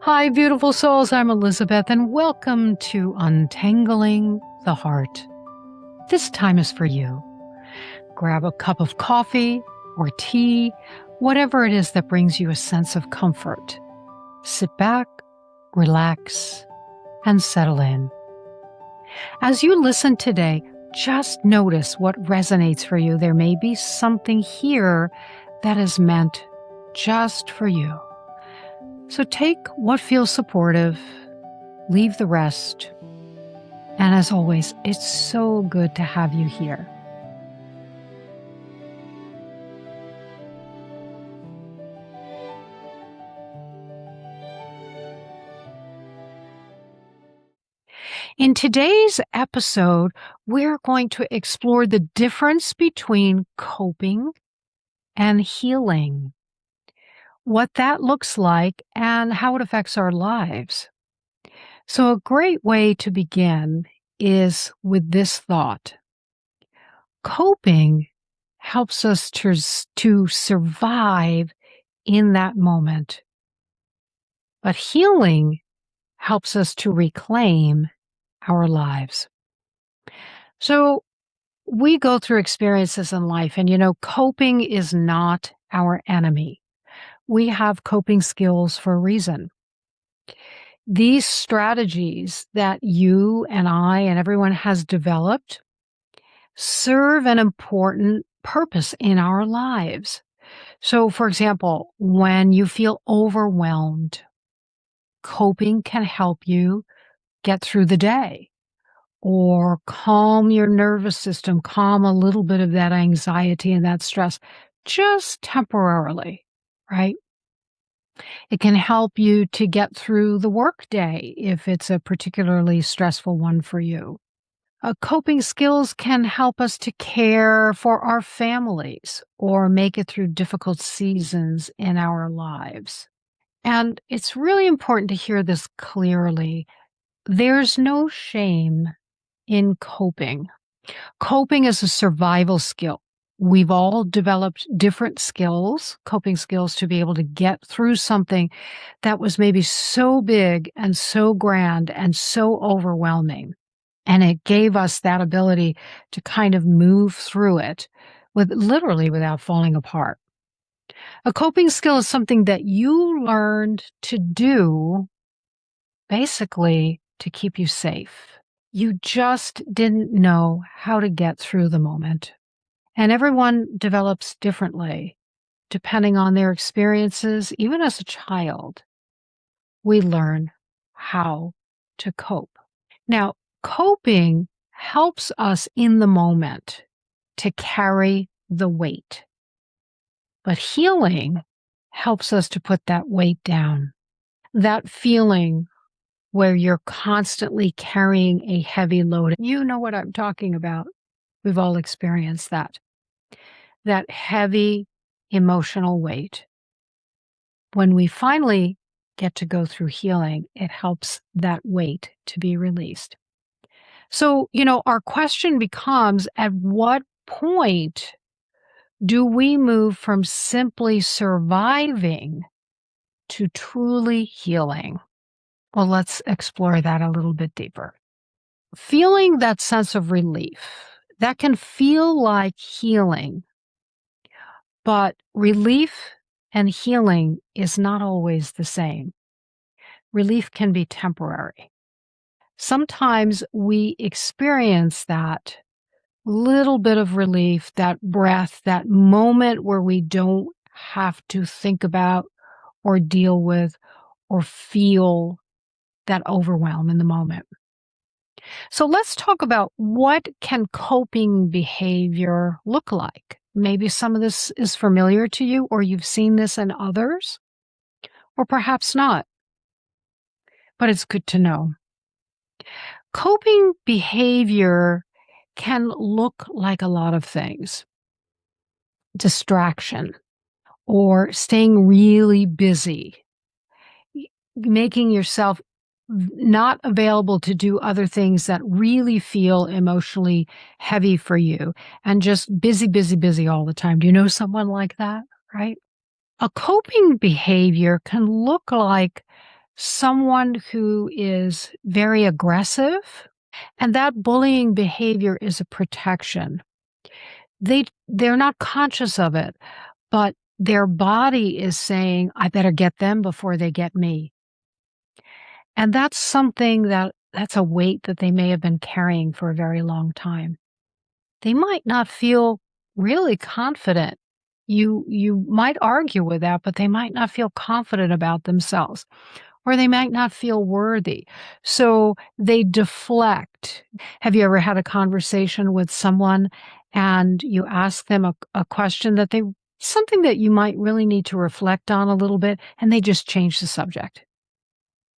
Hi, beautiful souls. I'm Elizabeth, and welcome to Untangling the Heart. This time is for you. Grab a cup of coffee or tea, whatever it is that brings you a sense of comfort. Sit back, relax, and settle in. As you listen today, just notice what resonates for you. There may be something here that is meant just for you. So take what feels supportive, leave the rest, and as always, it's so good to have you here. In today's episode, we're going to explore the difference between coping and healing, what that looks like, and how it affects our lives. So, a great way to begin is with this thought. Coping helps us to survive in that moment, but healing helps us to reclaim our lives. So we go through experiences in life, and coping is not our enemy. We have coping skills for a reason. These strategies that you and I and everyone has developed serve an important purpose in our lives. So, for example, when you feel overwhelmed, coping can help you get through the day or calm your nervous system, calm a little bit of that anxiety and that stress just temporarily, right? It can help you to get through the workday if it's a particularly stressful one for you. Coping skills can help us to care for our families or make it through difficult seasons in our lives. And it's really important to hear this clearly. There's no shame in coping. Coping is a survival skill. We've all developed different skills, coping skills, to be able to get through something that was maybe so big and so grand and so overwhelming. And it gave us that ability to kind of move through it literally without falling apart. A coping skill is something that you learned to do basically to keep you safe. You just didn't know how to get through the moment. And everyone develops differently depending on their experiences. Even as a child, we learn how to cope. Now, coping helps us in the moment to carry the weight, but healing helps us to put that weight down. That feeling where you're constantly carrying a heavy load. You know what I'm talking about. We've all experienced that. That heavy emotional weight. When we finally get to go through healing, it helps that weight to be released. So, our question becomes, at what point do we move from simply surviving to truly healing? Well, let's explore that a little bit deeper. Feeling that sense of relief, that can feel like healing, but relief and healing is not always the same. Relief can be temporary. Sometimes we experience that little bit of relief, that breath, that moment where we don't have to think about or deal with or feel that overwhelm in the moment. So let's talk about what can coping behavior look like. Maybe some of this is familiar to you, or you've seen this in others, or perhaps not, but it's good to know. Coping behavior can look like a lot of things. Distraction, or staying really busy, making yourself not available to do other things that really feel emotionally heavy for you, and just busy, busy, busy all the time. Do you know someone like that, right? A coping behavior can look like someone who is very aggressive, and that bullying behavior is a protection. They're not conscious of it, but their body is saying, "I better get them before they get me." And that's something that's a weight that they may have been carrying for a very long time. They might not feel really confident. You might argue with that, but they might not feel confident about themselves, or they might not feel worthy. So they deflect. Have you ever had a conversation with someone and you ask them a question that they something that you might really need to reflect on a little bit, and they just change the subject?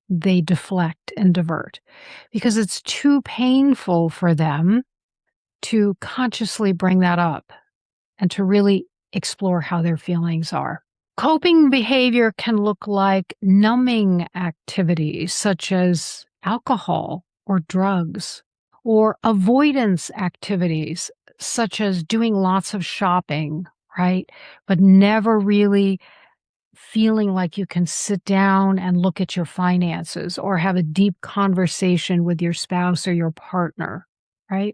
They deflect and divert because it's too painful for them to consciously bring that up and to really explore how their feelings are. Coping behavior can look like numbing activities such as alcohol or drugs, or avoidance activities such as doing lots of shopping, right? But never really feeling like you can sit down and look at your finances or have a deep conversation with your spouse or your partner, right?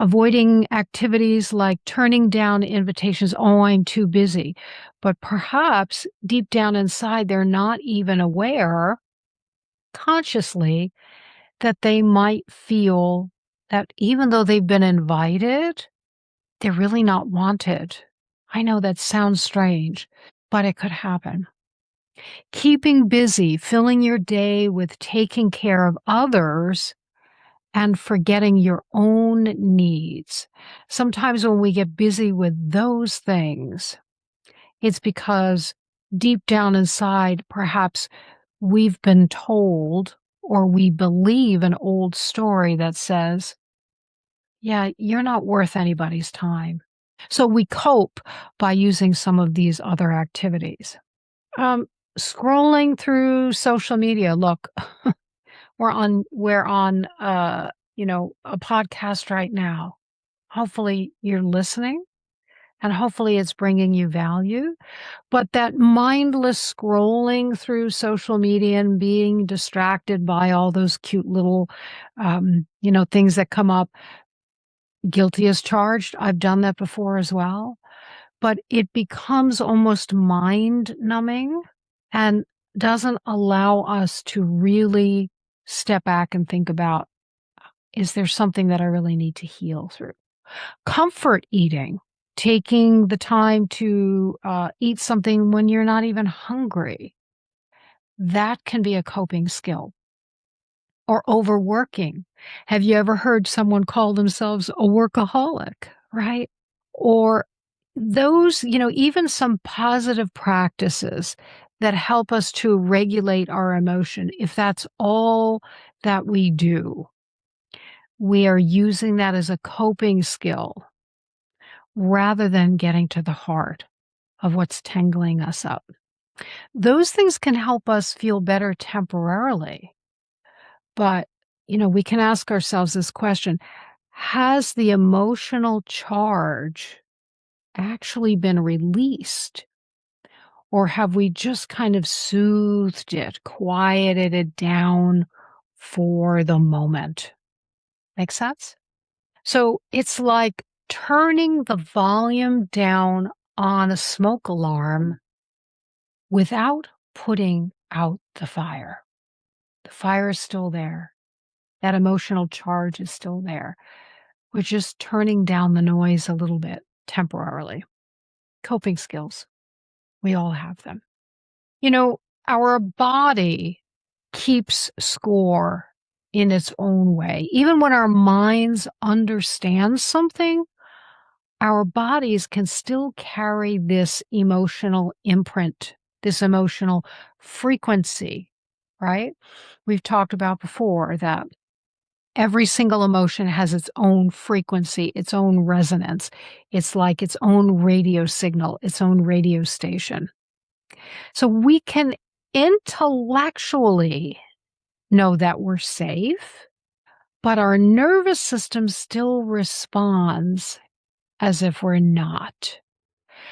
Avoiding activities like turning down invitations, "Oh, I'm too busy." But perhaps deep down inside, they're not even aware consciously that they might feel that even though they've been invited, they're really not wanted. I know that sounds strange, but it could happen. Keeping busy, filling your day with taking care of others and forgetting your own needs. Sometimes when we get busy with those things, it's because deep down inside, perhaps we've been told or we believe an old story that says, yeah, you're not worth anybody's time. So we cope by using some of these other activities. Um, Scrolling through social media. Look, we're on a podcast right now. Hopefully you're listening and hopefully it's bringing you value. But that mindless scrolling through social media and being distracted by all those cute little, things that come up, guilty as charged. I've done that before as well. But it becomes almost mind numbing and doesn't allow us to really step back and think about, is there something that I really need to heal through? Comfort eating, taking the time to eat something when you're not even hungry, that can be a coping skill. Or overworking. Have you ever heard someone call themselves a workaholic, right? Or those, even some positive practices that help us to regulate our emotion. If that's all that we do, we are using that as a coping skill rather than getting to the heart of what's tangling us up. Those things can help us feel better temporarily, but we can ask ourselves this question: has the emotional charge actually been released? Or have we just kind of soothed it, quieted it down for the moment? Make sense? So it's like turning the volume down on a smoke alarm without putting out the fire. The fire is still there. That emotional charge is still there. We're just turning down the noise a little bit temporarily. Coping skills. We all have them. Our body keeps score in its own way. Even when our minds understand something, our bodies can still carry this emotional imprint, this emotional frequency, right? We've talked about before that every single emotion has its own frequency, its own resonance. It's like its own radio signal, its own radio station. So we can intellectually know that we're safe, but our nervous system still responds as if we're not.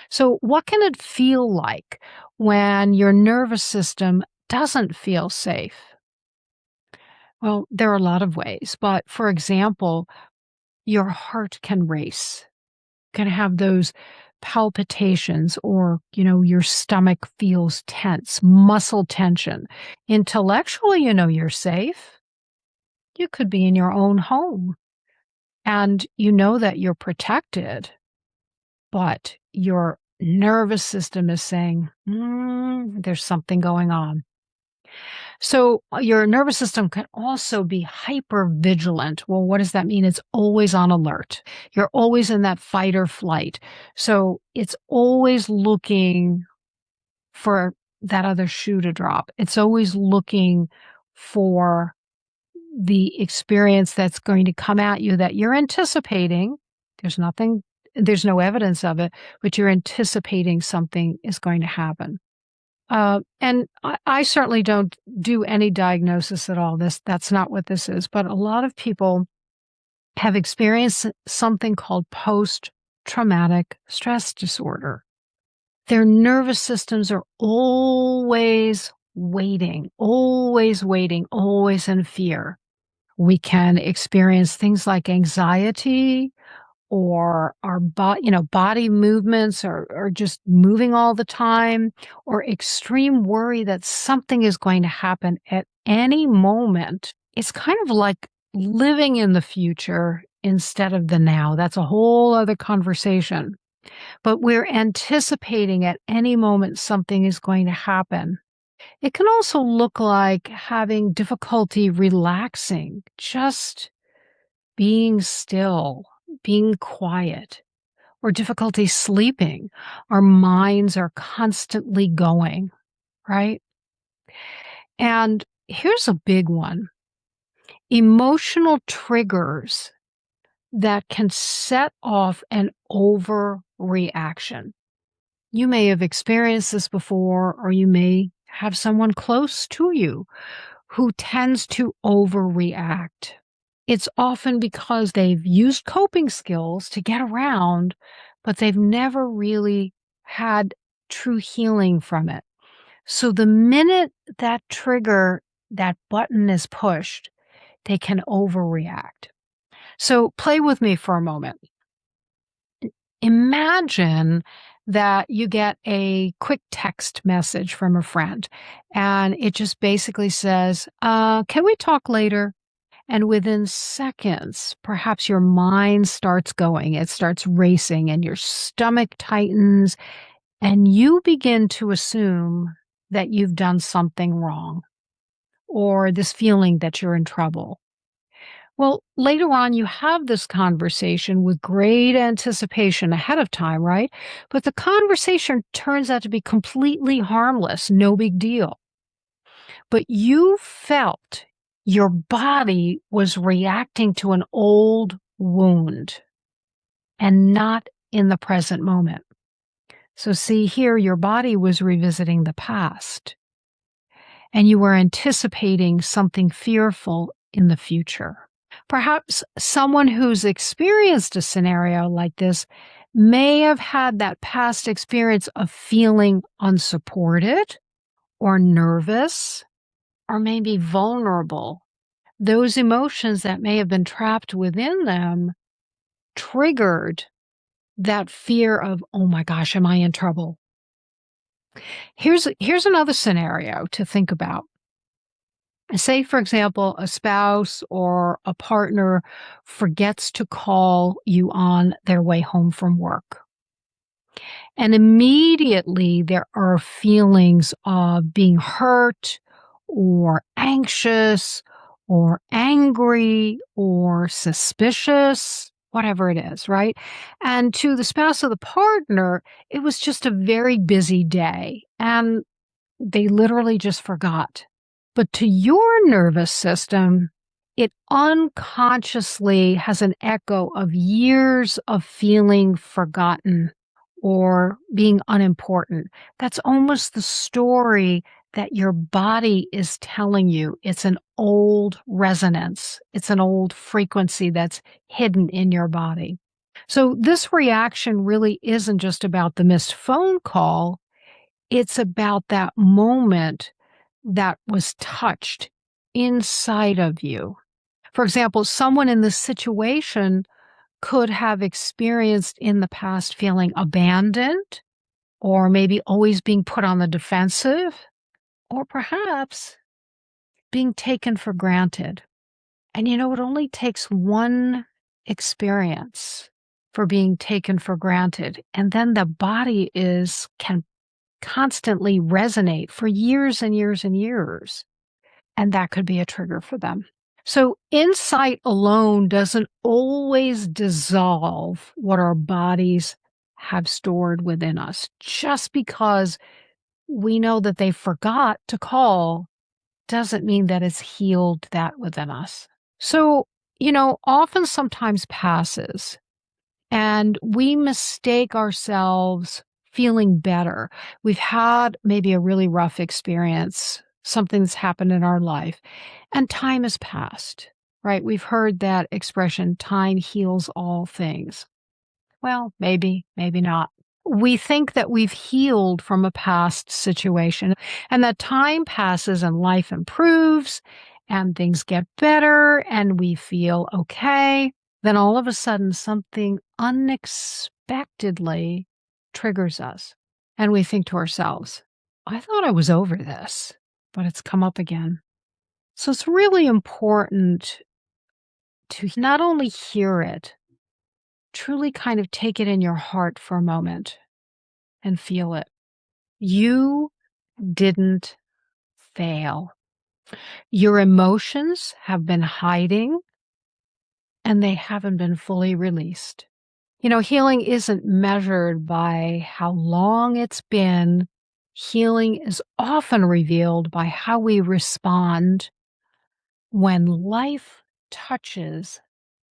So what can it feel like when your nervous system doesn't feel safe? Well, there are a lot of ways, but for example, your heart can race, can have those palpitations, or, your stomach feels tense, muscle tension. Intellectually, you're safe. You could be in your own home and you know that you're protected, but your nervous system is saying, there's something going on. So your nervous system can also be hyper vigilant. Well, what does that mean? It's always on alert. You're always in that fight or flight. So it's always looking for that other shoe to drop. It's always looking for the experience that's going to come at you that you're anticipating. There's nothing, there's no evidence of it, but you're anticipating something is going to happen. And I certainly don't do any diagnosis at all. That's not what this is. But a lot of people have experienced something called post-traumatic stress disorder. Their nervous systems are always waiting, always waiting, always in fear. We can experience things like anxiety, or our body movements are just moving all the time, or extreme worry that something is going to happen at any moment. It's kind of like living in the future instead of the now. That's a whole other conversation. But we're anticipating at any moment something is going to happen. It can also look like having difficulty relaxing, just being still, being quiet, or difficulty sleeping. Our minds are constantly going, right? And here's a big one: emotional triggers that can set off an overreaction. You may have experienced this before, or you may have someone close to you who tends to overreact. It's often because they've used coping skills to get around, but they've never really had true healing from it. So the minute that trigger, that button is pushed, they can overreact. So play with me for a moment. Imagine that you get a quick text message from a friend, and it just basically says, can we talk later? And within seconds, perhaps your mind starts going, it starts racing, and your stomach tightens, and you begin to assume that you've done something wrong, or this feeling that you're in trouble. Well, later on, you have this conversation with great anticipation ahead of time, right? But the conversation turns out to be completely harmless, no big deal. But you felt your body was reacting to an old wound and not in the present moment. So see here, your body was revisiting the past, and you were anticipating something fearful in the future. Perhaps someone who's experienced a scenario like this may have had that past experience of feeling unsupported or nervous or maybe vulnerable. Those emotions that may have been trapped within them triggered that fear of, oh my gosh, am I in trouble? Here's another scenario to think about. Say, for example, a spouse or a partner forgets to call you on their way home from work. And immediately there are feelings of being hurt or anxious or angry or suspicious, whatever it is, right? And to the spouse of the partner, it was just a very busy day and they literally just forgot. But to your nervous system, it unconsciously has an echo of years of feeling forgotten or being unimportant. That's almost the story that your body is telling you. It's an old resonance. It's an old frequency that's hidden in your body. So this reaction really isn't just about the missed phone call. It's about that moment that was touched inside of you. For example, someone in this situation could have experienced in the past feeling abandoned, or maybe always being put on the defensive, or perhaps being taken for granted. And it only takes one experience for being taken for granted. And then the body can constantly resonate for years and years and years. And that could be a trigger for them. So insight alone doesn't always dissolve what our bodies have stored within us. Just because we know that they forgot to call doesn't mean that it's healed that within us. So, often sometimes passes and we mistake ourselves feeling better. We've had maybe a really rough experience, something's happened in our life, and time has passed, right? We've heard that expression, time heals all things. Well, maybe, maybe not. We think that we've healed from a past situation and that time passes and life improves and things get better and we feel okay. Then all of a sudden, something unexpectedly triggers us. And we think to ourselves, I thought I was over this, but it's come up again. So it's really important to not only hear it, truly kind of take it in your heart for a moment and feel it. You didn't fail. Your emotions have been hiding and they haven't been fully released. Healing isn't measured by how long it's been. Healing is often revealed by how we respond when life touches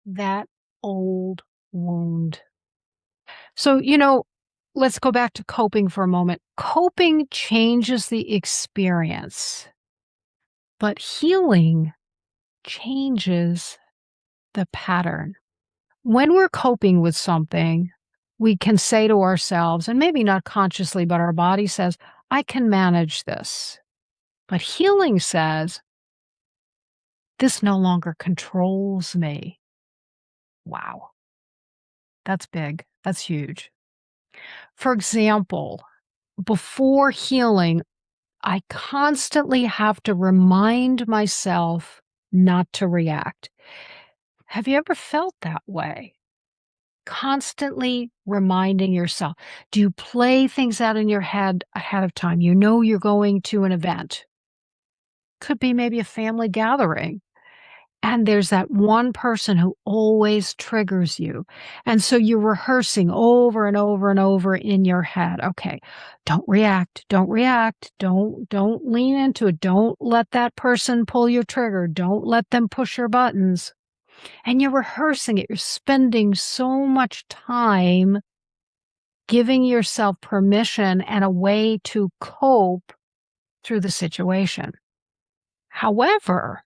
that old wound. So, let's go back to coping for a moment. Coping changes the experience, but healing changes the pattern. When we're coping with something, we can say to ourselves, and maybe not consciously, but our body says, I can manage this. But healing says, this no longer controls me. Wow. That's big. That's huge. For example, before healing, I constantly have to remind myself not to react. Have you ever felt that way? Constantly reminding yourself. Do you play things out in your head ahead of time? You know you're going to an event. Could be maybe a family gathering. And there's that one person who always triggers you. And so you're rehearsing over and over and over in your head. Okay, don't react. Don't react. Don't lean into it. Don't let that person pull your trigger. Don't let them push your buttons. And you're rehearsing it. You're spending so much time giving yourself permission and a way to cope through the situation. However,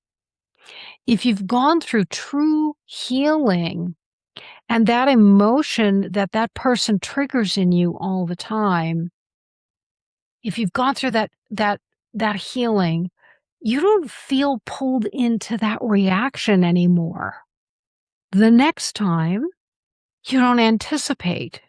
if you've gone through true healing and that emotion that person triggers in you all the time, if you've gone through that healing, you don't feel pulled into that reaction anymore. The next time, you don't anticipate,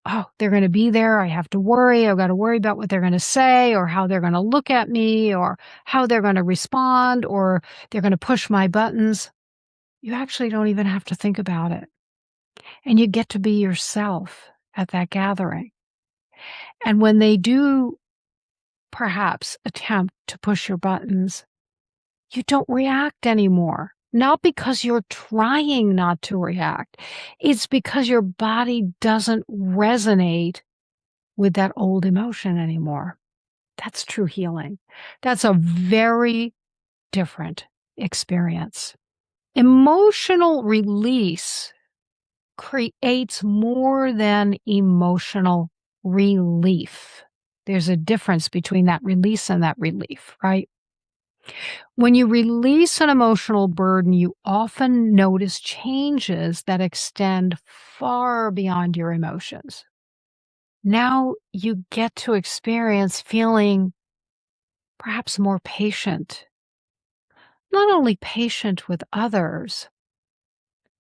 oh, they're going to be there. I have to worry. I've got to worry about what they're going to say or how they're going to look at me or how they're going to respond or they're going to push my buttons. You actually don't even have to think about it. And you get to be yourself at that gathering. And when they do perhaps attempt to push your buttons, you don't react anymore. Not because you're trying not to react. It's because your body doesn't resonate with that old emotion anymore. That's true healing. That's a very different experience. Emotional release creates more than emotional relief. There's a difference between that release and that relief, right? When you release an emotional burden, you often notice changes that extend far beyond your emotions. Now you get to experience feeling perhaps more patient. Not only patient with others,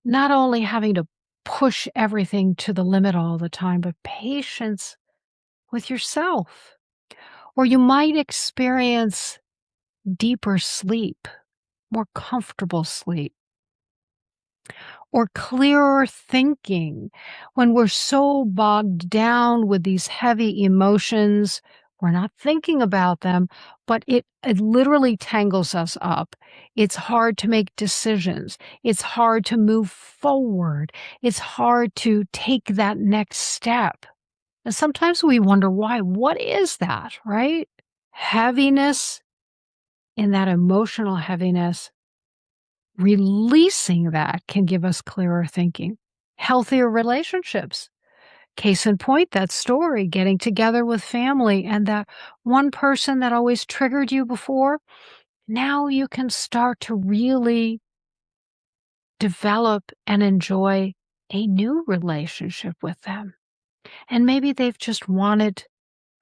not only having to push everything to the limit all the time, but patience with yourself. Or you might experience deeper sleep, more comfortable sleep, or clearer thinking. When we're so bogged down with these heavy emotions, we're not thinking about them, but it literally tangles us up. It's hard to make decisions. It's hard to move forward. It's hard to take that next step. And sometimes we wonder why. What is that, right? Heaviness, in that emotional heaviness, releasing that can give us clearer thinking, healthier relationships. Case in point, that story, getting together with family and that one person that always triggered you before, now you can start to really develop and enjoy a new relationship with them. And maybe they've just wanted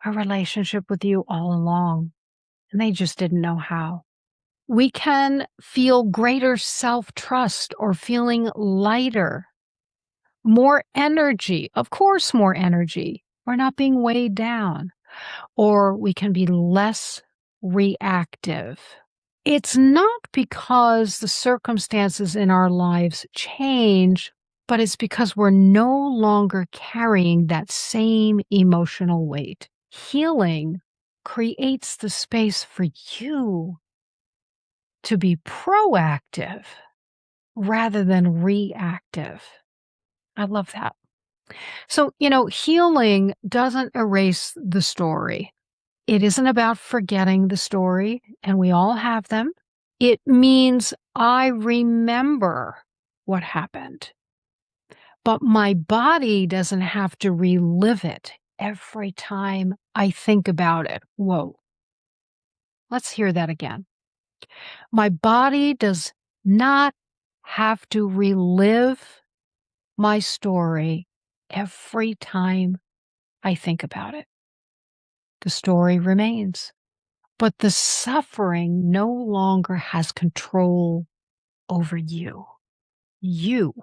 a relationship with you all along and they just didn't know how. We can feel greater self-trust or feeling lighter, more energy, of course, more energy. We're not being weighed down, or we can be less reactive. It's not because the circumstances in our lives change, but it's because we're no longer carrying that same emotional weight. Healing creates the space for you to be proactive rather than reactive. I love that. So, healing doesn't erase the story. It isn't about forgetting the story, and we all have them. It means I remember what happened, but my body doesn't have to relive it every time I think about it. Whoa. Let's hear that again. My body does not have to relive my story every time I think about it. The story remains, but the suffering no longer has control over you. You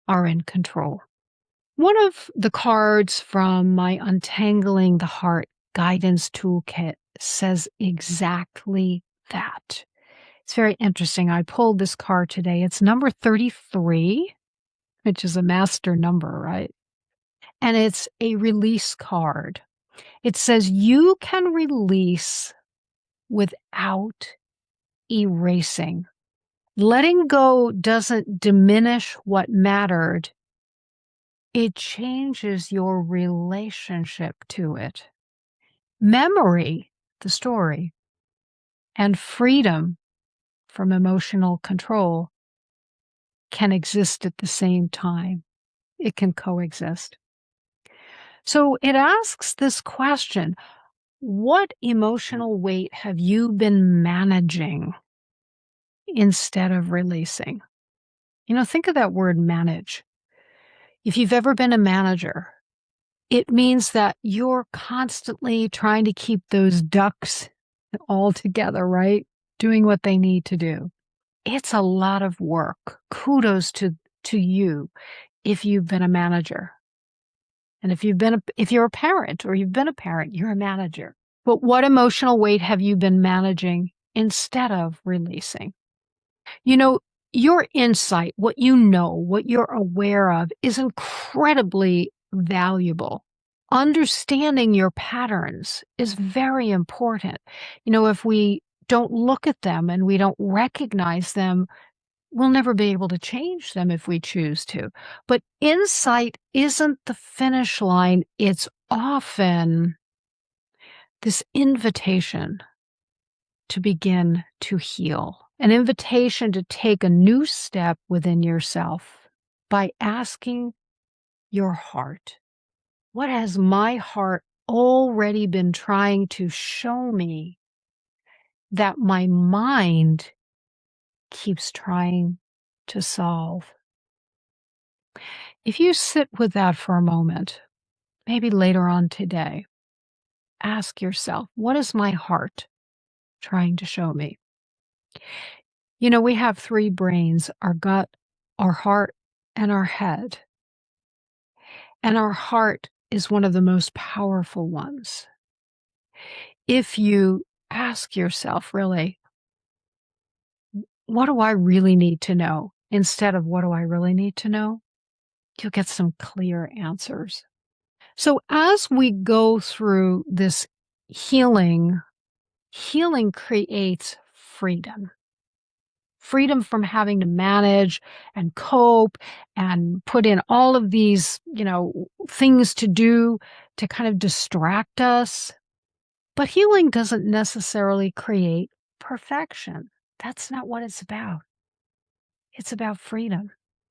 are in control. One of the cards from my Untangling the Heart guidance toolkit says exactly that. It's very interesting. I pulled this card today. It's number 33, which is a master number, right? And it's a release card. It says you can release without erasing. Letting go doesn't diminish what mattered. It changes your relationship to it. Memory, the story, and freedom from emotional control can exist at the same time. It can coexist. So it asks this question: what emotional weight have you been managing instead of releasing? Think of that word manage. If you've ever been a manager, it means that you're constantly trying to keep those ducks all together, right? Doing what they need to do. It's a lot of work. Kudos to you if you've been a manager. And if you're a parent or you've been a parent, you're a manager. But what emotional weight have you been managing instead of releasing? Your insight, what you know, what you're aware of is incredibly valuable. Understanding your patterns is very important. If we don't look at them and we don't recognize them, we'll never be able to change them if we choose to. But insight isn't the finish line. It's often this invitation to begin to heal, an invitation to take a new step within yourself by asking your heart, what has my heart already been trying to show me that my mind keeps trying to solve? If you sit with that for a moment, maybe later on today, ask yourself, what is my heart trying to show me? We have three brains: our gut, our heart, and our head. And our heart is one of the most powerful ones. If you ask yourself, really, what do I really need to know? Instead of what do I really need to know? You'll get some clear answers. So as we go through this healing, healing creates freedom. Freedom from having to manage and cope and put in all of these, things to do to kind of distract us. But healing doesn't necessarily create perfection. That's not what it's about. It's about freedom.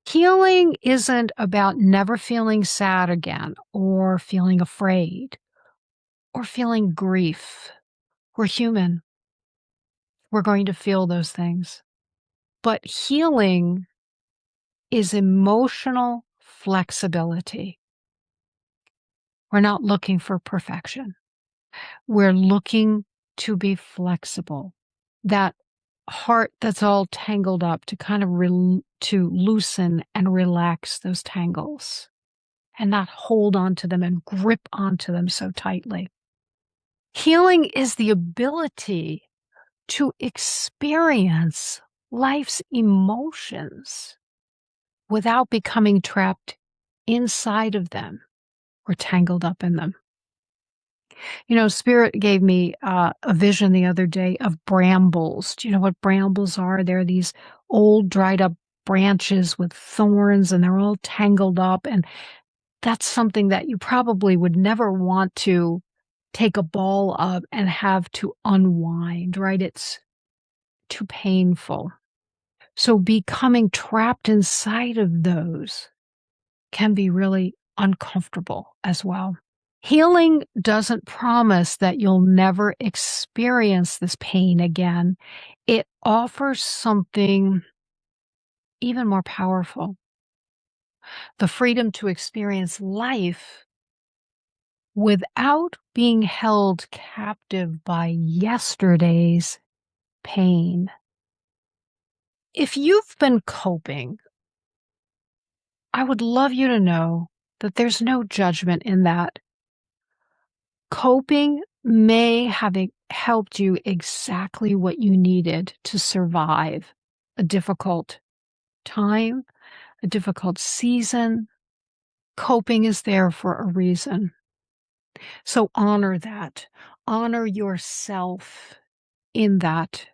Healing isn't about never feeling sad again or feeling afraid or feeling grief. We're human. We're going to feel those things. But healing is emotional flexibility. We're not looking for perfection. We're looking to be flexible. That heart that's all tangled up to kind of to loosen and relax those tangles and not hold on to them and grip onto them so tightly. Healing is the ability to experience life's emotions without becoming trapped inside of them or tangled up in them. Spirit gave me a vision the other day of brambles. Do you know what brambles are? They're these old, dried up branches with thorns, and they're all tangled up. And that's something that you probably would never want to take a ball of and have to unwind, right? It's too painful. So becoming trapped inside of those can be really uncomfortable as well. Healing doesn't promise that you'll never experience this pain again. It offers something even more powerful: the freedom to experience life without being held captive by yesterday's pain. If you've been coping, I would love you to know that there's no judgment in that. Coping may have helped you exactly what you needed to survive a difficult time, a difficult season. Coping is there for a reason. So honor that. Honor yourself in that.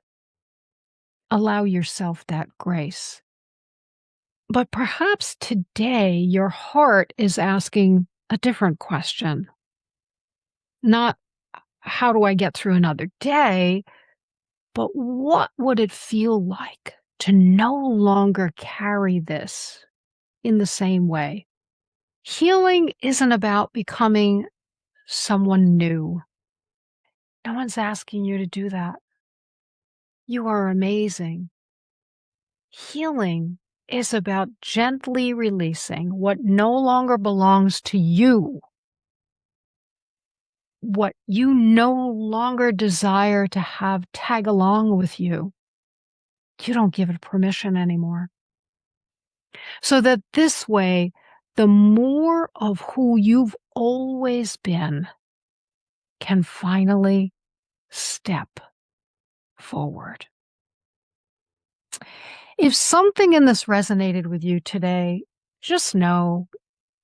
Allow yourself that grace. But perhaps today your heart is asking a different question. Not, how do I get through another day? But what would it feel like to no longer carry this in the same way? Healing isn't about becoming someone new. No one's asking you to do that. You are amazing. Healing is about gently releasing what no longer belongs to you, what you no longer desire to have tag along with you. You don't give it permission anymore. So that this way, the more of who you've always been can finally step forward. If something in this resonated with you today, just know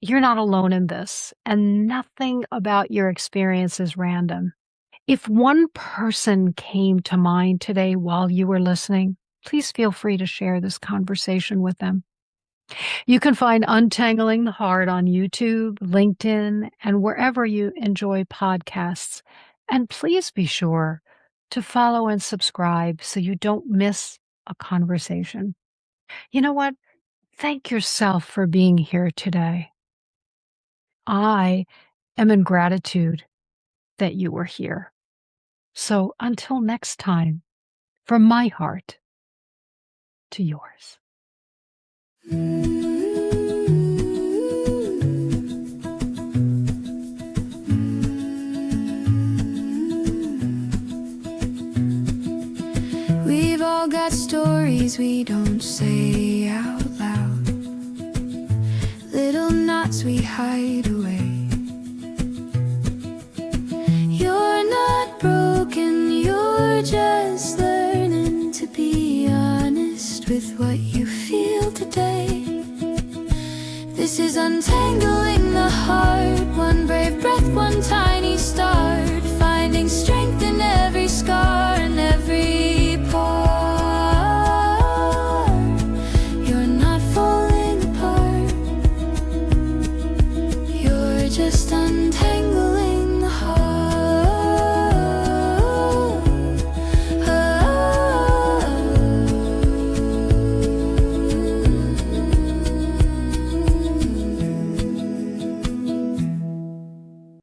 you're not alone in this, and nothing about your experience is random. If one person came to mind today while you were listening, please feel free to share this conversation with them. You can find Untangling the Heart on YouTube, LinkedIn, and wherever you enjoy podcasts. And please be sure to follow and subscribe so you don't miss a conversation. You know what? Thank yourself for being here today. I am in gratitude that you were here. So until next time, from my heart to yours. all got stories we don't say out loud, little knots we hide away.